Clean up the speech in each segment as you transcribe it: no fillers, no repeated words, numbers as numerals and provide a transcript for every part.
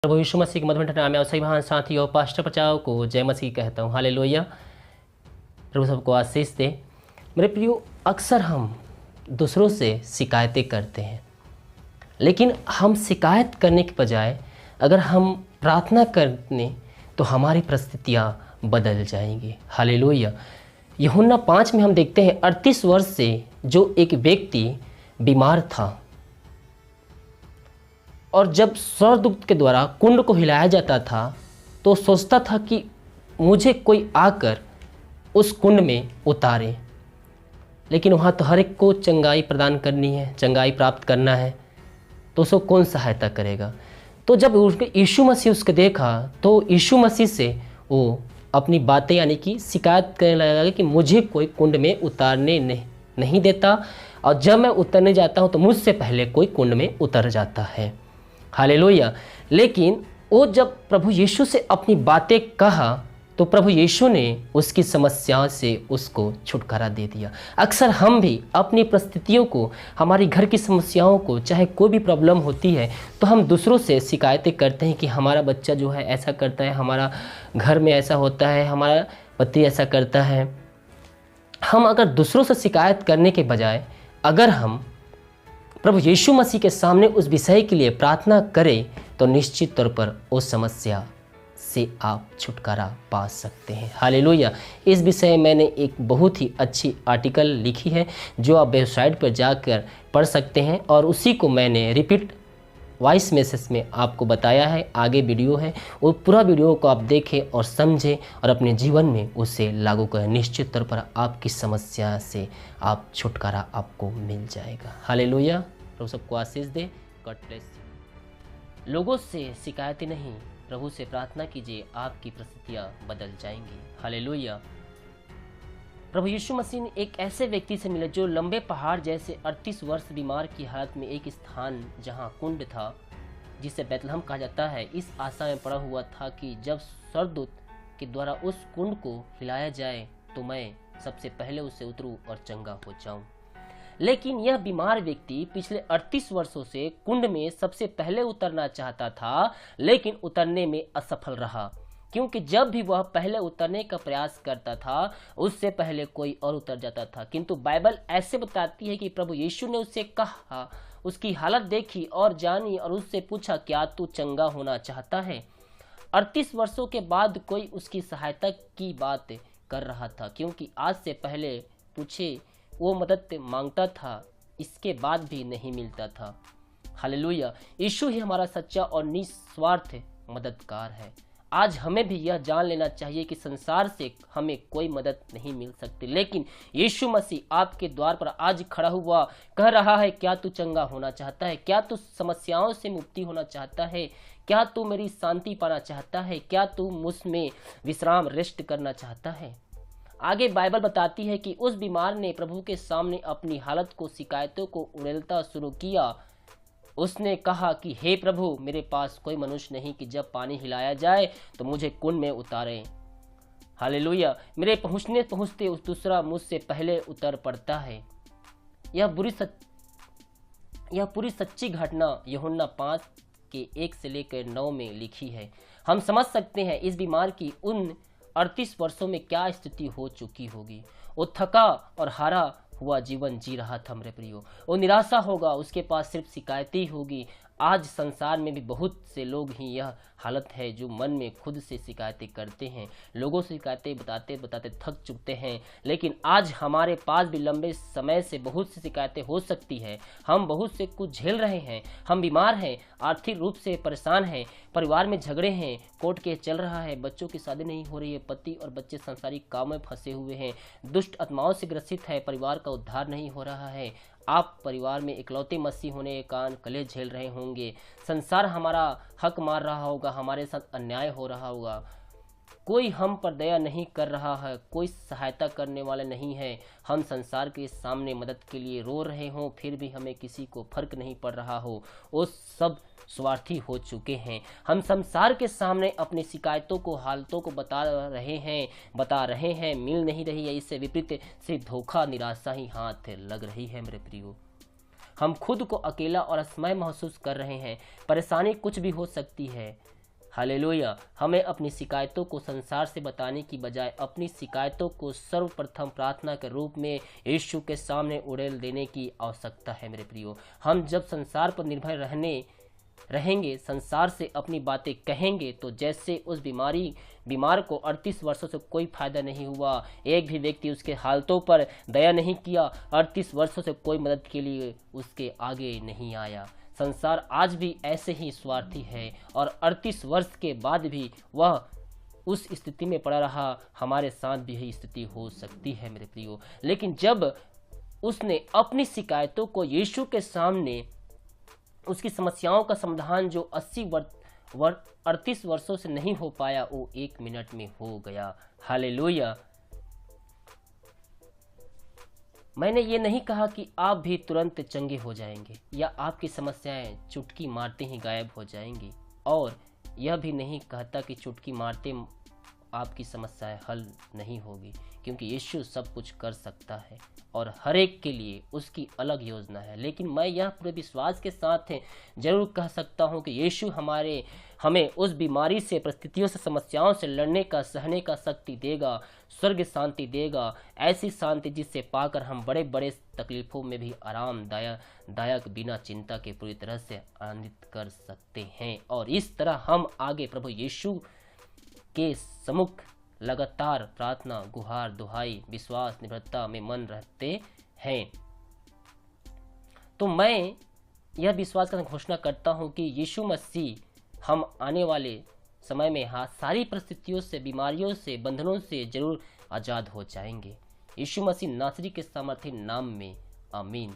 प्रभु यीशु मसीह के मधुर नाम में सभी महान साथियों पास्टर बचाव को जय मसीह कहता हूँ। हालेलुया। प्रभु सबको आशीष दे। मेरे प्रियो, अक्सर हम दूसरों से शिकायतें करते हैं, लेकिन हम शिकायत करने के बजाय अगर हम प्रार्थना करने तो हमारी परिस्थितियाँ बदल जाएंगी। हालेलुया। यूहन्ना 5 में हम देखते हैं 38 वर्ष से जो एक व्यक्ति बीमार था, और जब स्वर्गदूत के द्वारा कुंड को हिलाया जाता था तो सोचता था कि मुझे कोई आकर उस कुंड में उतारे, लेकिन वहाँ तो हर एक को चंगाई प्रदान करनी है, चंगाई प्राप्त करना है, तो उसको कौन सहायता करेगा। तो जब उसके यीशु मसीह उसके देखा तो यीशु मसीह से वो अपनी बातें यानी कि शिकायत करने लगा कि मुझे कोई कुंड में उतारने नहीं देता, और जब मैं उतरने जाता हूँ तो मुझसे पहले कोई कुंड में उतर जाता है। हालेलुया। लेकिन वो जब प्रभु यीशु से अपनी बातें कहा तो प्रभु यीशु ने उसकी समस्याओं से उसको छुटकारा दे दिया। अक्सर हम भी अपनी परिस्थितियों को, हमारी घर की समस्याओं को, चाहे कोई भी प्रॉब्लम होती है तो हम दूसरों से शिकायतें करते हैं कि हमारा बच्चा जो है ऐसा करता है, हमारा घर में ऐसा होता है, हमारा पति ऐसा करता है। हम अगर दूसरों से शिकायत करने के बजाय अगर हम प्रभु यीशु मसीह के सामने उस विषय के लिए प्रार्थना करें तो निश्चित तौर पर उस समस्या से आप छुटकारा पा सकते हैं। हालेलुया। इस विषय में मैंने एक बहुत ही अच्छी आर्टिकल लिखी है जो आप वेबसाइट पर जाकर पढ़ सकते हैं, और उसी को मैंने रिपीट वॉइस मैसेज में आपको बताया है। आगे वीडियो है, वो पूरा वीडियो को आप देखें और समझें और अपने जीवन में उसे लागू करें। निश्चित तौर पर आपकी समस्या से आप छुटकारा आपको मिल जाएगा। हालेलुया। प्रभु सबको आशीष दे। God bless you. लोगों से शिकायतें नहीं, प्रभु से प्रार्थना कीजिए, आपकी परिस्थितियाँ बदल जाएंगी। हालेलुया। प्रभु यीशु मसीह ने एक ऐसे व्यक्ति से मिले जो लंबे पहाड़ जैसे 38 वर्ष बीमार की हालत में एक स्थान जहां कुंड था, जिसे बैतलहम कहा जाता है, इस आशा में पड़ा हुआ था कि जब स्वर्गदूत के द्वारा उस कुंड को हिलाया जाए तो मैं सबसे पहले उससे उतरूं और चंगा हो जाऊं। लेकिन यह बीमार व्यक्ति पिछले 38 वर्षों से कुंड में सबसे पहले उतरना चाहता था, लेकिन उतरने में असफल रहा, क्योंकि जब भी वह पहले उतरने का प्रयास करता था उससे पहले कोई और उतर जाता था। किंतु बाइबल ऐसे बताती है कि प्रभु यीशु ने उससे कहा, उसकी हालत देखी और जानी और उससे पूछा, क्या तू चंगा होना चाहता है। 38 वर्षों के बाद कोई उसकी सहायता की बात कर रहा था, क्योंकि आज से पहले पूछे वो मदद मांगता था, इसके बाद भी नहीं मिलता था। हालेलुया। यीशु ही हमारा सच्चा और निस्वार्थ मददगार है। आज हमें भी यह जान लेना चाहिए कि संसार से हमें कोई मदद नहीं मिल सकती, लेकिन यीशु मसीह आपके द्वार पर आज खड़ा हुआ कह रहा है, क्या तू चंगा होना चाहता है? क्या तू समस्याओं से मुक्ति होना चाहता है? क्या तू मेरी शांति पाना चाहता है? क्या तू मुझ में विश्राम रेस्ट करना चाहता है? आगे बाइबल बताती है कि उस बीमार ने प्रभु के सामने अपनी हालत को, शिकायतों को उड़ेलता शुरू किया। उसने कहा कि हे प्रभु, मेरे पास कोई मनुष्य नहीं कि जब पानी हिलाया जाए तो मुझे कुंड में उतारे। हालेलुया। मेरे पहुंचने पहुंचते उस दूसरा मुझसे पहले उतर पड़ता है। यह पूरी सच्ची घटना यूहन्ना 5 के 1 से लेकर 9 में लिखी है। हम समझ सकते हैं इस बीमार की उन 38 वर्षों में क्या स्थिति हो चुकी होगी। वो थका और हारा हुआ जीवन जी रहा था मेरे प्रियो। वो निराशा होगा, उसके पास सिर्फ शिकायतें होगी। आज संसार में भी बहुत से लोग ही यह हालत है जो मन में खुद से शिकायतें करते हैं, लोगों से शिकायतें बताते बताते थक चुकते हैं। लेकिन आज हमारे पास भी लंबे समय से बहुत सी शिकायतें हो सकती है। हम बहुत से कुछ झेल रहे हैं, हम बीमार हैं, आर्थिक रूप से परेशान हैं, परिवार में झगड़े हैं, कोर्ट केस चल रहा है, बच्चों की शादी नहीं हो रही है, पति और बच्चे सांसारिक काम में फंसे हुए हैं, दुष्ट आत्माओं से ग्रसित है, परिवार का उद्धार नहीं हो रहा है। आप परिवार में इकलौते मसीह होने के कारण कलेश झेल रहे होंगे, संसार हमारा हक मार रहा होगा, हमारे साथ अन्याय हो रहा होगा, कोई हम पर दया नहीं कर रहा है, कोई सहायता करने वाला नहीं है, हम संसार के सामने मदद के लिए रो रहे हों फिर भी हमें किसी को फर्क नहीं पड़ रहा हो, वो सब स्वार्थी हो चुके हैं। हम संसार के सामने अपनी शिकायतों को, हालतों को बता रहे हैं, मिल नहीं रही है। इससे विपरीत से धोखा, निराशा ही हाथ लग रही है मेरे प्रियो। हम खुद को अकेला और असमय महसूस कर रहे हैं, परेशानी कुछ भी हो सकती है। हालेलुया। हमें अपनी शिकायतों को संसार से बताने की बजाय अपनी शिकायतों को सर्वप्रथम प्रार्थना के रूप में यीशु के सामने उड़ेल देने की आवश्यकता है। मेरे प्रियो, हम जब संसार पर निर्भर रहेंगे, संसार से अपनी बातें कहेंगे, तो जैसे उस बीमार को 38 वर्षों से कोई फायदा नहीं हुआ, एक भी व्यक्ति उसके हालतों पर दया नहीं किया, 38 वर्षों से कोई मदद के लिए उसके आगे नहीं आया। संसार आज भी ऐसे ही स्वार्थी है और 38 वर्ष के बाद भी वह उस स्थिति में पड़ा रहा। हमारे साथ भी यही स्थिति हो सकती है मेरे प्रियो। लेकिन जब उसने अपनी शिकायतों को यीशु के सामने, उसकी समस्याओं का समाधान जो 38 वर्षों से नहीं हो पाया, वो 1 मिनट में हो गया। हालेलुया। मैंने ये नहीं कहा कि आप भी तुरंत चंगे हो जाएंगे या आपकी समस्याएं चुटकी मारते ही गायब हो जाएंगी, और यह भी नहीं कहता कि चुटकी मारते आपकी समस्याएं हल नहीं होगी, क्योंकि यीशु सब कुछ कर सकता है और हर एक के लिए उसकी अलग योजना है। लेकिन मैं यह पूरे विश्वास के साथ जरूर कह सकता हूं कि यीशु हमें उस बीमारी से, परिस्थितियों से, समस्याओं से लड़ने का, सहने का शक्ति देगा, स्वर्ग शांति देगा, ऐसी शांति जिससे पाकर हम बड़े बड़े तकलीफों में भी आरामदायक बिना चिंता के पूरी तरह से आनंदित कर सकते हैं। और इस तरह हम आगे प्रभु यीशु के सम्मुख लगातार प्रार्थना, गुहार, दुहाई, विश्वास, निर्भरता में मन रहते हैं। तो मैं यह विश्वास का घोषणा करता हूं कि यीशु मसीह हम आने वाले समय में सारी परिस्थितियों से, बीमारियों से, बंधनों से जरूर आजाद हो जाएंगे। यीशु मसीह नासरी के सामर्थ्य नाम में, आमीन।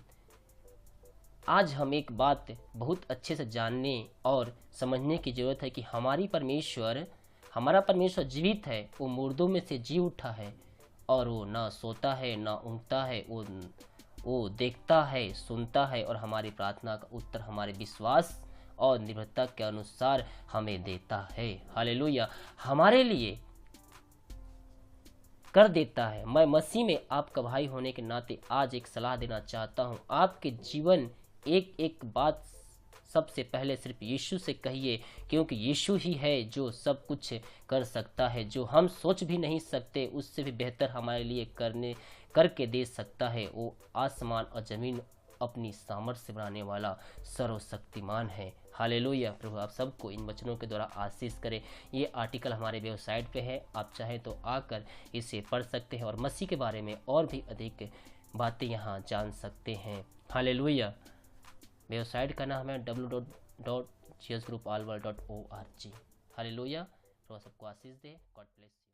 आज हम एक बात बहुत अच्छे से जानने और समझने की जरूरत है कि हमारा परमेश्वर जीवित है। वो मुर्दों में से जी उठा है और वो ना सोता है ना ऊँघता है। वो देखता है, सुनता है और हमारी प्रार्थना का उत्तर हमारे विश्वास और निर्भरता के अनुसार हमें देता है। हालेलुया। हमारे लिए कर देता है। मैं मसीह में आपका भाई होने के नाते आज एक सलाह देना चाहता हूँ। आपके जीवन एक बात सबसे पहले सिर्फ यीशु से कहिए, क्योंकि यीशु ही है जो सब कुछ कर सकता है। जो हम सोच भी नहीं सकते उससे भी बेहतर हमारे लिए करके दे सकता है। वो आसमान और जमीन अपनी सामर्थ्य से बनाने वाला सर्वशक्तिमान है। हालेलुया। प्रभु आप सबको इन वचनों के द्वारा आशीष करे। ये आर्टिकल हमारे वेबसाइट पे है, आप चाहें तो आकर इसे पढ़ सकते हैं और मसीह के बारे में और भी अधिक बातें यहाँ जान सकते हैं। हालेलुया। वेबसाइट का नाम है www.jesusgroupalworld.org। हालेलुया। प्रभु सबको आशीष दे। God bless you.